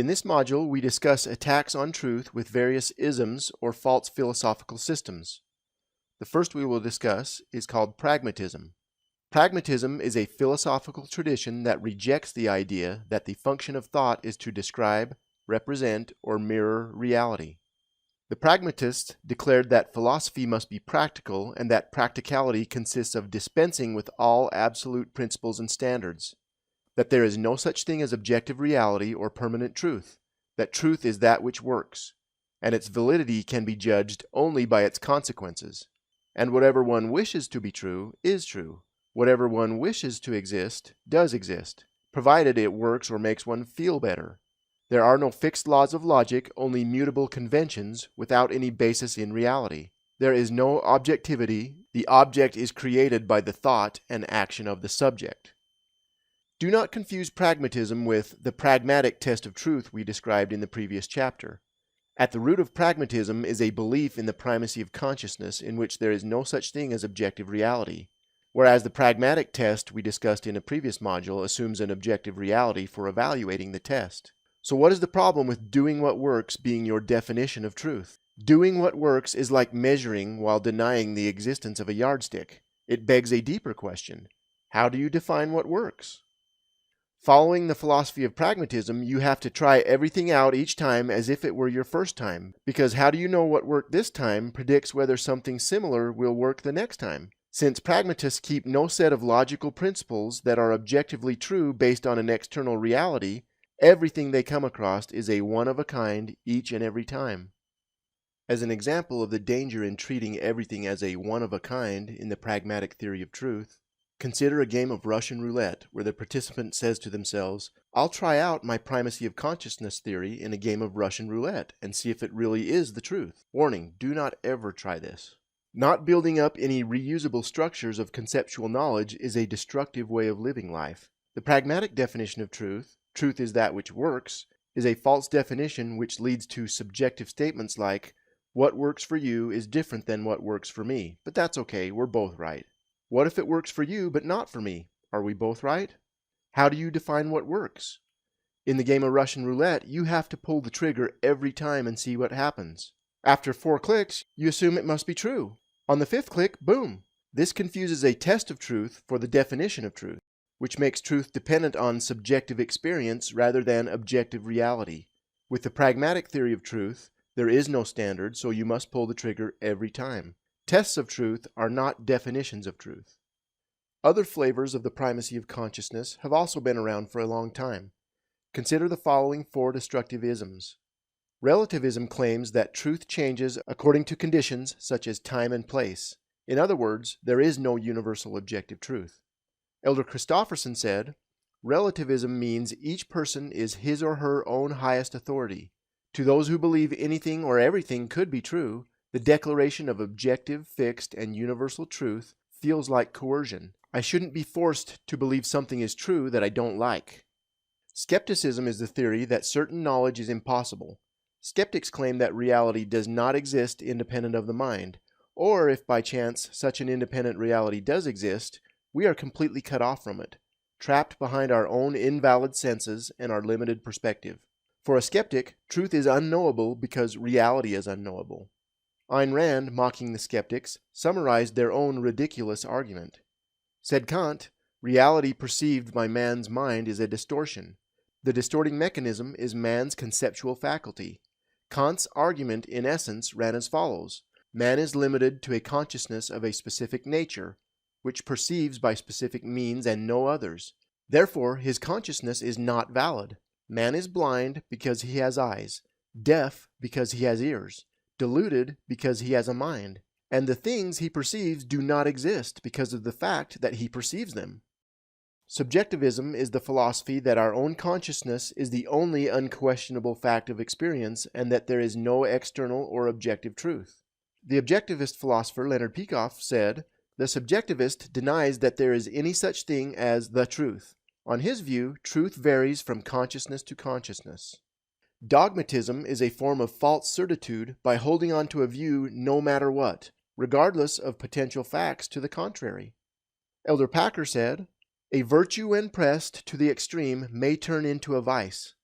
In this module, we discuss attacks on truth with various isms or false philosophical systems. The first we will discuss is called Pragmatism. Pragmatism is a philosophical tradition that rejects the idea that the function of thought is to describe, represent, or mirror reality. The pragmatists declared that philosophy must be practical and that practicality consists of dispensing with all absolute principles and standards, that there is no such thing as objective reality or permanent truth, that truth is that which works, and its validity can be judged only by its consequences, and whatever one wishes to be true is true. Whatever one wishes to exist does exist, provided it works or makes one feel better. There are no fixed laws of logic, only mutable conventions without any basis in reality. There is no objectivity. The object is created by the thought and action of the subject. Do not confuse pragmatism with the pragmatic test of truth we described in the previous chapter. At the root of pragmatism is a belief in the primacy of consciousness in which there is no such thing as objective reality, whereas the pragmatic test we discussed in a previous module assumes an objective reality for evaluating the test. So what is the problem with doing what works being your definition of truth? Doing what works is like measuring while denying the existence of a yardstick. It begs a deeper question. How do you define what works? Following the philosophy of pragmatism, you have to try everything out each time as if it were your first time, because how do you know what worked this time predicts whether something similar will work the next time? Since pragmatists keep no set of logical principles that are objectively true based on an external reality, everything they come across is a one-of-a-kind each and every time. As an example of the danger in treating everything as a one-of-a-kind in the pragmatic theory of truth, consider a game of Russian roulette where the participant says to themselves, "I'll try out my primacy of consciousness theory in a game of Russian roulette and see if it really is the truth." Warning, do not ever try this. Not building up any reusable structures of conceptual knowledge is a destructive way of living life. The pragmatic definition of truth, truth is that which works, is a false definition which leads to subjective statements like, what works for you is different than what works for me, but that's okay, we're both right. What if it works for you but not for me? Are we both right? How do you define what works? In the game of Russian roulette, you have to pull the trigger every time and see what happens. After 4 clicks, you assume it must be true. On the 5th click, boom! This confuses a test of truth for the definition of truth, which makes truth dependent on subjective experience rather than objective reality. With the pragmatic theory of truth, there is no standard, so you must pull the trigger every time. Tests of truth are not definitions of truth. Other flavors of the primacy of consciousness have also been around for a long time. Consider the following 4 destructive isms. Relativism claims that truth changes according to conditions such as time and place. In other words, there is no universal objective truth. Elder Christofferson said, relativism means each person is his or her own highest authority. To those who believe anything or everything could be true, the declaration of objective, fixed, and universal truth feels like coercion. I shouldn't be forced to believe something is true that I don't like. Skepticism is the theory that certain knowledge is impossible. Skeptics claim that reality does not exist independent of the mind, or if by chance such an independent reality does exist, we are completely cut off from it, trapped behind our own invalid senses and our limited perspective. For a skeptic, truth is unknowable because reality is unknowable. Ayn Rand, mocking the skeptics, summarized their own ridiculous argument. Said Kant, reality perceived by man's mind is a distortion. The distorting mechanism is man's conceptual faculty. Kant's argument, in essence, ran as follows. Man is limited to a consciousness of a specific nature, which perceives by specific means and no others. Therefore, his consciousness is not valid. Man is blind because he has eyes, deaf because he has ears, deluded because he has a mind, and the things he perceives do not exist because of the fact that he perceives them. Subjectivism is the philosophy that our own consciousness is the only unquestionable fact of experience and that there is no external or objective truth. The objectivist philosopher Leonard Peikoff said, the subjectivist denies that there is any such thing as the truth. On his view, truth varies from consciousness to consciousness. Dogmatism is a form of false certitude by holding on to a view no matter what, regardless of potential facts to the contrary. Elder Packer said, a virtue when pressed to the extreme may turn into a vice.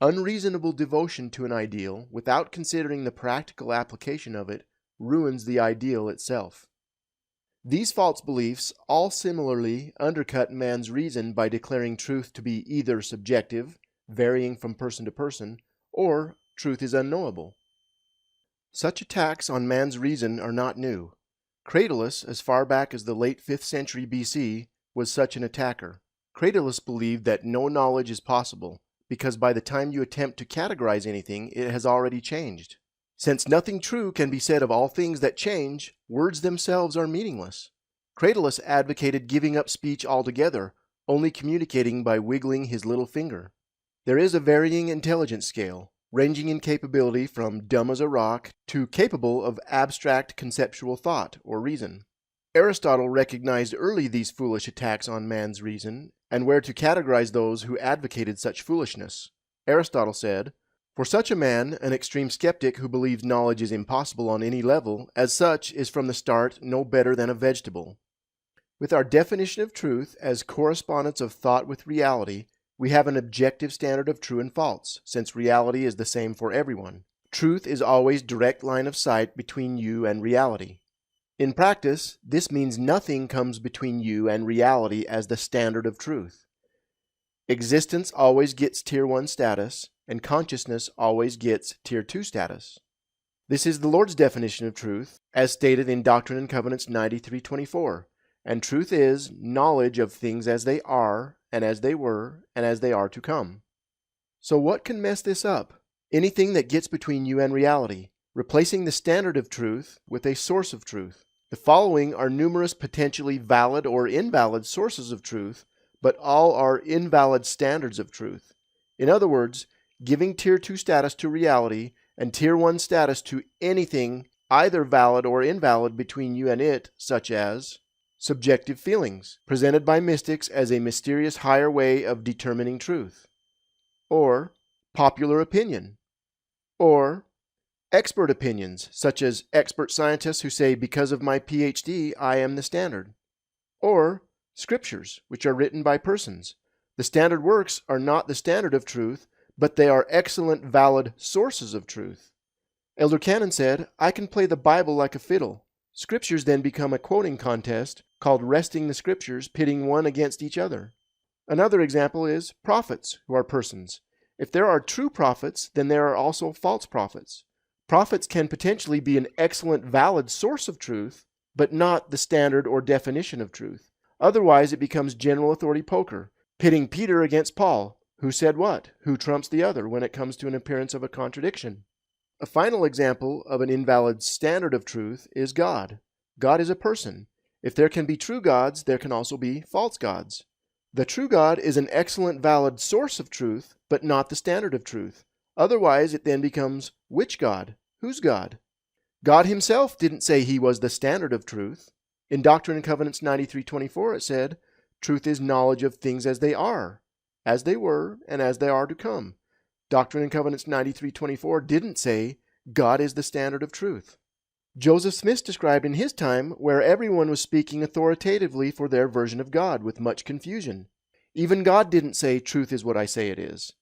Unreasonable devotion to an ideal without considering the practical application of it ruins the ideal itself. These false beliefs all similarly undercut man's reason by declaring truth to be either subjective, varying from person to person, or truth is unknowable. Such attacks on man's reason are not new. Cratylus, as far back as the late 5th century BC, was such an attacker. Cratylus believed that no knowledge is possible, because by the time you attempt to categorize anything, it has already changed. Since nothing true can be said of all things that change, words themselves are meaningless. Cratylus advocated giving up speech altogether, only communicating by wiggling his little finger. There is a varying intelligence scale, ranging in capability from dumb as a rock to capable of abstract conceptual thought or reason. Aristotle recognized early these foolish attacks on man's reason and where to categorize those who advocated such foolishness. Aristotle said, "For such a man, an extreme skeptic who believes knowledge is impossible on any level, as such is from the start no better than a vegetable." With our definition of truth as correspondence of thought with reality, we have an objective standard of true and false, since reality is the same for everyone. Truth is always direct line of sight between you and reality. In practice, this means nothing comes between you and reality as the standard of truth. Existence always gets Tier 1 status, and consciousness always gets Tier 2 status. This is the Lord's definition of truth, as stated in Doctrine and Covenants 93:24, and truth is knowledge of things as they are, and as they were, and as they are to come. So what can mess this up? Anything that gets between you and reality, replacing the standard of truth with a source of truth. The following are numerous potentially valid or invalid sources of truth, but all are invalid standards of truth. In other words, giving Tier 2 status to reality and Tier 1 status to anything either valid or invalid between you and it, such as subjective feelings, presented by mystics as a mysterious higher way of determining truth, or popular opinion, or expert opinions, such as expert scientists who say, because of my PhD, I am the standard. Or scriptures, which are written by persons. The standard works are not the standard of truth, but they are excellent, valid sources of truth. Elder Cannon said, "I can play the Bible like a fiddle." Scriptures then become a quoting contest called wresting the scriptures, pitting one against each other. Another example is prophets, who are persons. If there are true prophets, then there are also false prophets. Prophets can potentially be an excellent, valid source of truth, but not the standard or definition of truth. Otherwise, it becomes general authority poker, pitting Peter against Paul. Who said what? Who trumps the other when it comes to an appearance of a contradiction? A final example of an invalid standard of truth is God. God is a person. If there can be true gods, there can also be false gods. The true God is an excellent, valid source of truth, but not the standard of truth. Otherwise, it then becomes which God? Whose God? God himself didn't say he was the standard of truth. In Doctrine and Covenants 93:24 it said, "Truth is knowledge of things as they are, as they were, and as they are to come." Doctrine and Covenants 93:24 didn't say, "God is the standard of truth." Joseph Smith described in his time where everyone was speaking authoritatively for their version of God with much confusion. Even God didn't say, "Truth is what I say it is."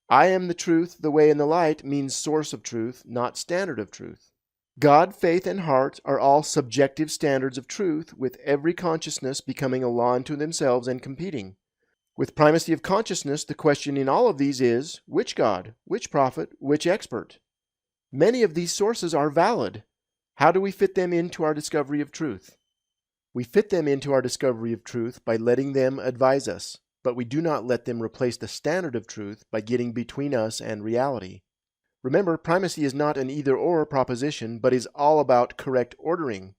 "I am the truth, the way, and the light" means source of truth, not standard of truth. God, faith, and heart are all subjective standards of truth, with every consciousness becoming a law unto themselves and competing. With primacy of consciousness, the question in all of these is, which God, which prophet, which expert? Many of these sources are valid. How do we fit them into our discovery of truth? We fit them into our discovery of truth by letting them advise us, but we do not let them replace the standard of truth by getting between us and reality. Remember, primacy is not an either-or proposition, but is all about correct ordering.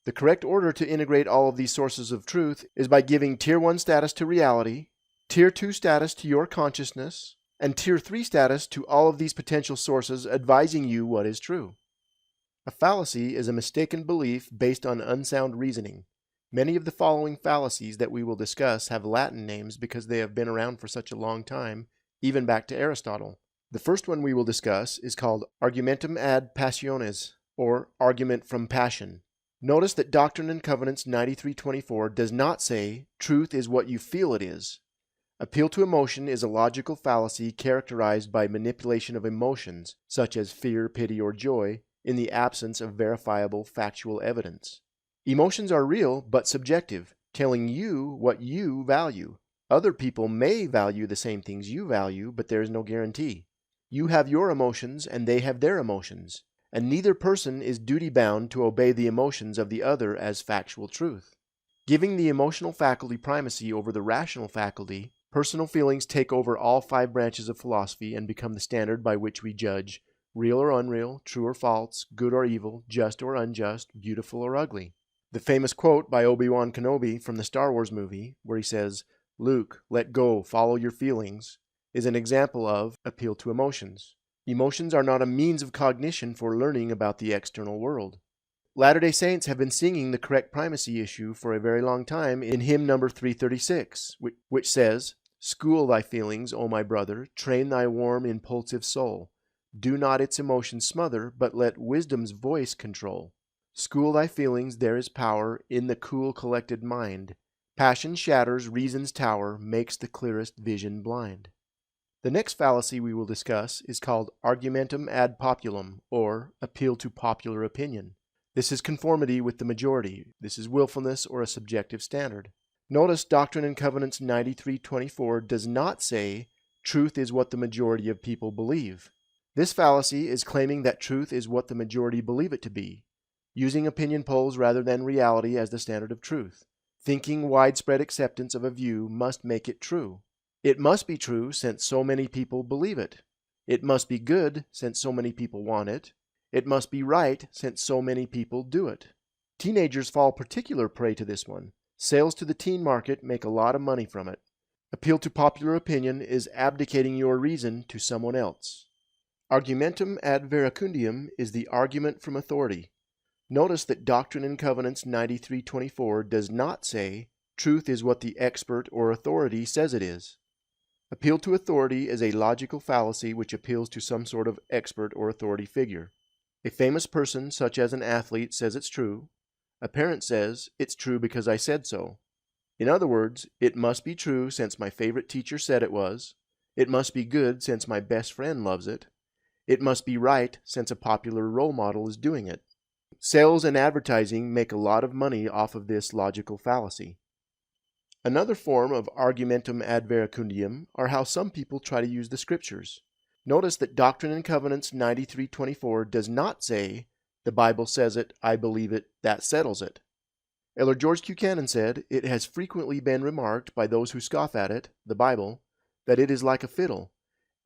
The correct order to integrate all of these sources of truth is by giving Tier 1 status to reality, Tier 2 status to your consciousness, and Tier 3 status to all of these potential sources advising you what is true. A fallacy is a mistaken belief based on unsound reasoning. Many of the following fallacies that we will discuss have Latin names because they have been around for such a long time, even back to Aristotle. The first one we will discuss is called argumentum ad passiones, or argument from passion. Notice that Doctrine and Covenants 93:24 does not say truth is what you feel it is. Appeal to emotion is a logical fallacy characterized by manipulation of emotions, such as fear, pity, or joy, in the absence of verifiable factual evidence. Emotions are real but subjective, telling you what you value. Other people may value the same things you value, but there is no guarantee. You have your emotions and they have their emotions, and neither person is duty-bound to obey the emotions of the other as factual truth. Giving the emotional faculty primacy over the rational faculty, personal feelings take over all 5 branches of philosophy and become the standard by which we judge real or unreal, true or false, good or evil, just or unjust, beautiful or ugly. The famous quote by Obi-Wan Kenobi from the Star Wars movie, where he says, "Luke, let go, follow your feelings," is an example of appeal to emotions. Emotions are not a means of cognition for learning about the external world. Latter-day Saints have been singing the correct primacy issue for a very long time in hymn number 336, which says, "School thy feelings, O my brother, train thy warm, impulsive soul. Do not its emotions smother, but let wisdom's voice control. School thy feelings, there is power in the cool, collected mind. Passion shatters reason's tower, makes the clearest vision blind." The next fallacy we will discuss is called argumentum ad populum, or appeal to popular opinion. This is conformity with the majority. This is willfulness or a subjective standard. Notice Doctrine and Covenants 93:24 does not say truth is what the majority of people believe. This fallacy is claiming that truth is what the majority believe it to be, using opinion polls rather than reality as the standard of truth. Thinking widespread acceptance of a view must make it true. It must be true since so many people believe it. It must be good since so many people want it. It must be right since so many people do it. Teenagers fall particular prey to this one. Sales to the teen market make a lot of money from it. Appeal to popular opinion is abdicating your reason to someone else. Argumentum ad verecundium is the argument from authority. Notice that Doctrine and Covenants 93:24 does not say truth is what the expert or authority says it is. Appeal to authority is a logical fallacy which appeals to some sort of expert or authority figure. A famous person, such as an athlete, says it's true. A parent says, "It's true because I said so." In other words, it must be true since my favorite teacher said it was. It must be good since my best friend loves it. It must be right since a popular role model is doing it. Sales and advertising make a lot of money off of this logical fallacy. Another form of argumentum ad verecundium are how some people try to use the scriptures. Notice that Doctrine and Covenants 93:24 does not say, "The Bible says it, I believe it, that settles it." Elder George Q. Cannon said, "It has frequently been remarked by those who scoff at it, the Bible, that it is like a fiddle.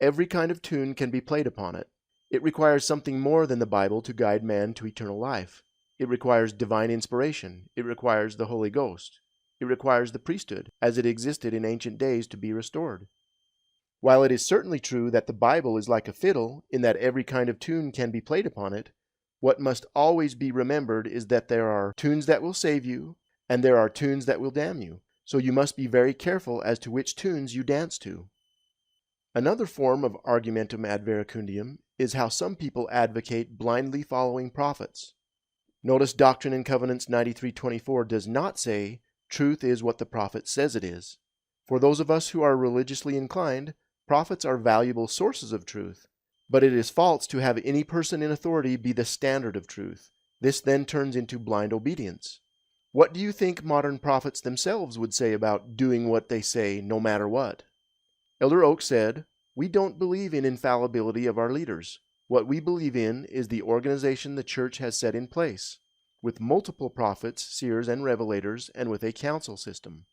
Every kind of tune can be played upon it. It requires something more than the Bible to guide man to eternal life. It requires divine inspiration. It requires the Holy Ghost. It requires the priesthood, as it existed in ancient days, to be restored." While it is certainly true that the Bible is like a fiddle, in that every kind of tune can be played upon it, what must always be remembered is that there are tunes that will save you, and there are tunes that will damn you. So you must be very careful as to which tunes you dance to. Another form of argumentum ad verecundium is how some people advocate blindly following prophets. Notice Doctrine and Covenants 93:24 does not say, "Truth is what the prophet says it is." For those of us who are religiously inclined, prophets are valuable sources of truth, but it is false to have any person in authority be the standard of truth. This then turns into blind obedience. What do you think modern prophets themselves would say about doing what they say no matter what? Elder Oak said, "We don't believe in infallibility of our leaders. What we believe in is the organization the church has set in place, with multiple prophets, seers, and revelators, and with a council system."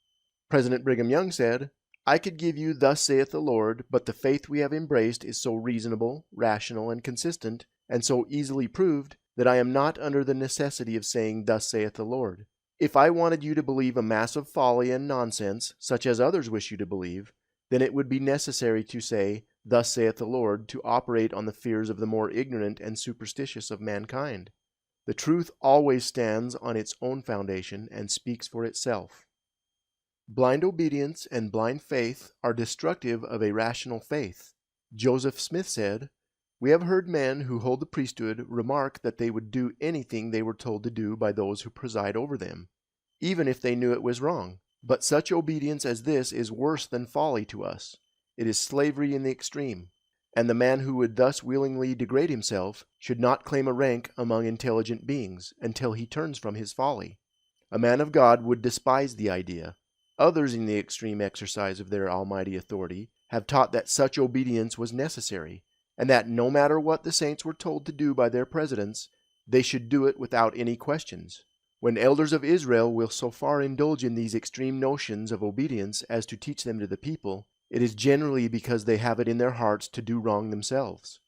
President Brigham Young said, "I could give you 'Thus saith the Lord,' but the faith we have embraced is so reasonable, rational, and consistent, and so easily proved, that I am not under the necessity of saying 'Thus saith the Lord.' If I wanted you to believe a mass of folly and nonsense, such as others wish you to believe, then it would be necessary to say, 'Thus saith the Lord,' to operate on the fears of the more ignorant and superstitious of mankind. The truth always stands on its own foundation and speaks for itself." Blind obedience and blind faith are destructive of a rational faith. Joseph Smith said, "We have heard men who hold the priesthood remark that they would do anything they were told to do by those who preside over them, even if they knew it was wrong. But such obedience as this is worse than folly to us. It is slavery in the extreme, and the man who would thus willingly degrade himself should not claim a rank among intelligent beings until he turns from his folly. A man of God would despise the idea. Others in the extreme exercise of their almighty authority have taught that such obedience was necessary, and that no matter what the saints were told to do by their presidents, they should do it without any questions. When elders of Israel will so far indulge in these extreme notions of obedience as to teach them to the people, it is generally because they have it in their hearts to do wrong themselves.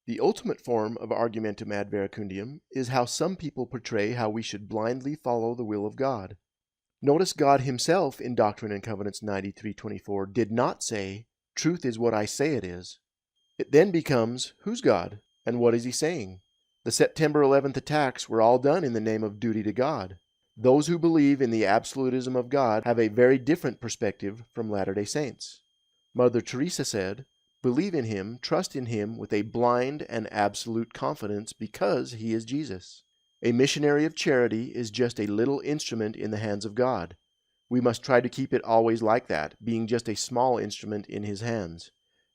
The ultimate form of argumentum ad verecundium is how some people portray how we should blindly follow the will of God. Notice God himself in Doctrine and Covenants 93:24 did not say, "Truth is what I say it is." It then becomes, who's God and what is he saying? The September 11th attacks were all done in the name of duty to God. Those who believe in the absolutism of God have a very different perspective from Latter-day Saints. Mother Teresa said, "Believe in him, trust in him with a blind and absolute confidence because he is Jesus." A missionary of charity is just a little instrument in the hands of God. We must try to keep it always like that, being just a small instrument in his hands.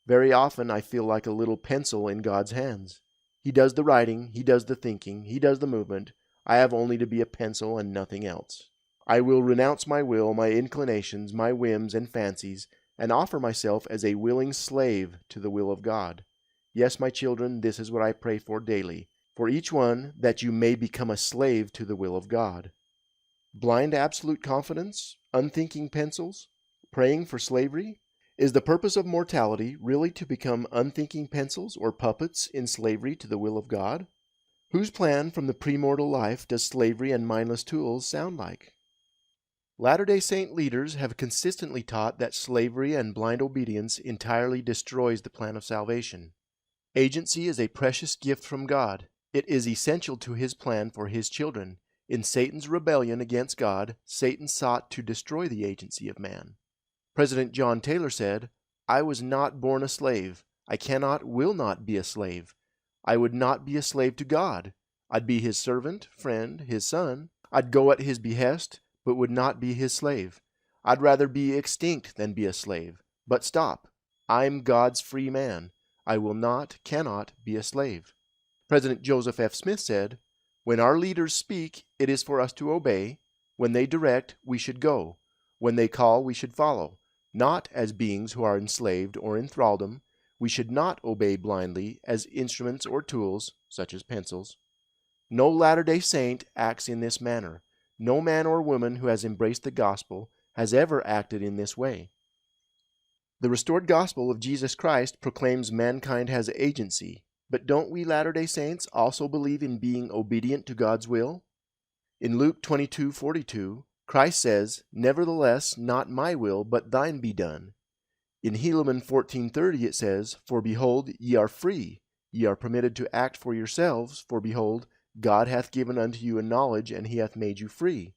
Very often I feel like a little pencil in God's hands. He does the writing, he does the thinking, he does the movement. I have only to be a pencil and nothing else. I will renounce my will, my inclinations, my whims and fancies, and offer myself as a willing slave to the will of God. Yes, my children, this is what I pray for daily, for each one, that you may become a slave to the will of God. Blind absolute confidence, unthinking pencils, praying for slavery? Is the purpose of mortality really to become unthinking pencils or puppets in slavery to the will of God? Whose plan from the premortal life does slavery and mindless tools sound like? Latter-day Saint leaders have consistently taught that slavery and blind obedience entirely destroys the plan of salvation. Agency is a precious gift from God. It is essential to his plan for his children. In Satan's rebellion against God, Satan sought to destroy the agency of man. President John Taylor said, "I was not born a slave. I cannot, will not be a slave. I would not be a slave to God. I'd be his servant, friend, his son. I'd go at his behest, but would not be his slave. I'd rather be extinct than be a slave. But stop. I'm God's free man. I will not, cannot be a slave." President Joseph F. Smith said, "When our leaders speak, it is for us to obey. When they direct, we should go. When they call, we should follow. Not as beings who are enslaved or in thraldom. We should not obey blindly as instruments or tools, such as pencils. No Latter-day Saint acts in this manner. No man or woman who has embraced the gospel has ever acted in this way. The restored gospel of Jesus Christ proclaims mankind has agency, but don't we Latter-day Saints also believe in being obedient to God's will? In Luke 22:42, Christ says, "Nevertheless, not my will, but thine be done." In Helaman 14:30 it says, "For behold, ye are free. Ye are permitted to act for yourselves, for behold, God hath given unto you a knowledge, and he hath made you free."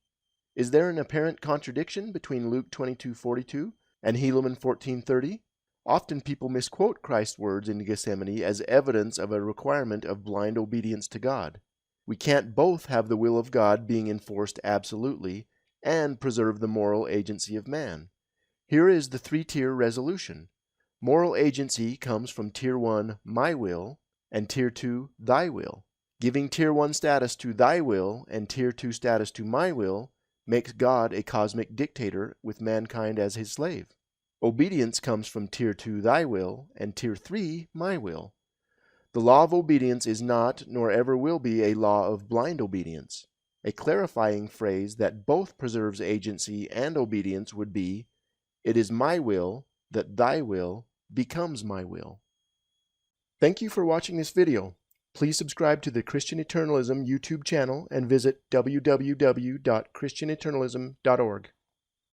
Is there an apparent contradiction between Luke 22:42 and Helaman 14:30? Often people misquote Christ's words in Gethsemane as evidence of a requirement of blind obedience to God. We can't both have the will of God being enforced absolutely and preserve the moral agency of man. Here is the three-tier resolution. Moral agency comes from Tier 1, my will, and Tier 2, thy will. Giving Tier 1 status to thy will and Tier 2 status to my will makes God a cosmic dictator with mankind as his slave. Obedience comes from Tier 2, thy will, and Tier 3, my will. The law of obedience is not, nor ever will be, a law of blind obedience. A clarifying phrase that both preserves agency and obedience would be, "It is my will that thy will becomes my will." Thank you for watching this video. Please subscribe to the Christian Eternalism YouTube channel and visit www.christianeternalism.org.